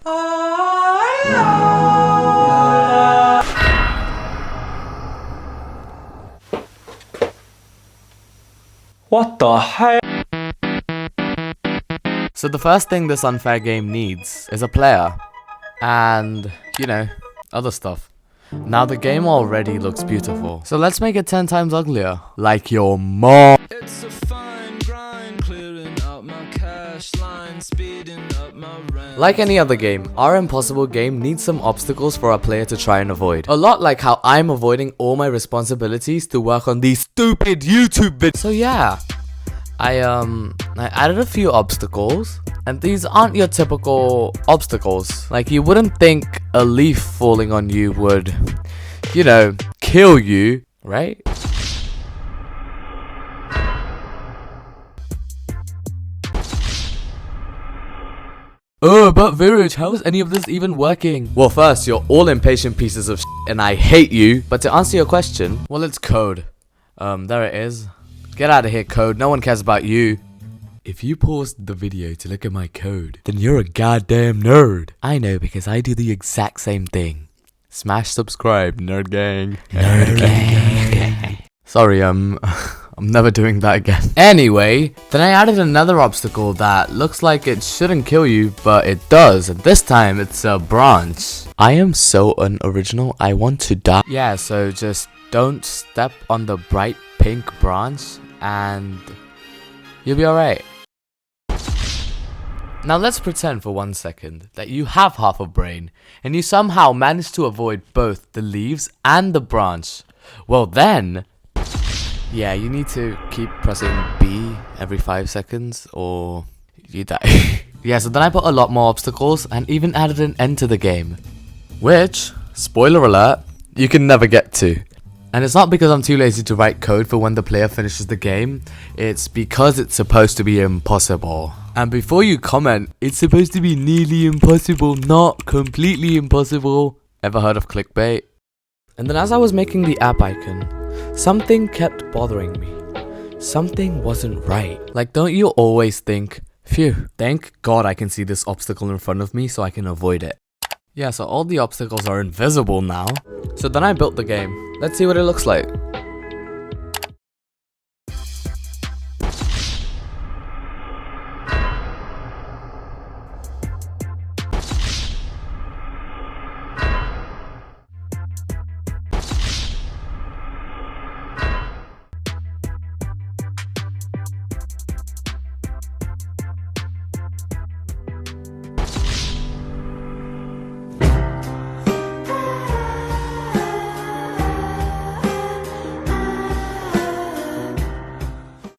What the heck? So the first thing this unfair game needs is a player. And, you know, other stuff. Now the game already looks beautiful. So let's make it 10 times uglier. Like your mom. It's a fine grind, clearing out my cash line, speeding up my rent. Like any other game, our impossible game needs some obstacles for our player to try and avoid. A lot like how I'm avoiding all my responsibilities to work on these stupid YouTube videos. So yeah, I added a few obstacles, and these aren't your typical obstacles. Like, you wouldn't think a leaf falling on you would, you know, kill you, right? Oh, but Virej, how is any of this even working? Well, first, you're all impatient pieces of shit and I hate you. But to answer your question, well, it's code. There it is. Get out of here, code. No one cares about you. If you paused the video to look at my code, then you're a goddamn nerd. I know, because I do the exact same thing. Smash subscribe, nerd gang. Nerd gang. Sorry, I'm never doing that again. Anyway, then I added another obstacle that looks like it shouldn't kill you, but it does. And this time, it's a branch. I am so unoriginal, I want to die. Yeah, so just don't step on the bright pink branch and you'll be alright. Now let's pretend for 1 second that you have half a brain and you somehow manage to avoid both the leaves and the branch. Well then, yeah, you need to keep pressing B every 5 seconds or you die. Yeah, so then I put a lot more obstacles and even added an end to the game, which, spoiler alert, you can never get to. And it's not because I'm too lazy to write code for when the player finishes the game, it's because it's supposed to be impossible. And before you comment, it's supposed to be nearly impossible, not completely impossible. Ever heard of clickbait? And then as I was making the app icon, something kept bothering me. Something wasn't right. Like, don't you always think, phew, thank God I can see this obstacle in front of me so I can avoid it. Yeah, so all the obstacles are invisible now. So then I built the game. Let's see what it looks like.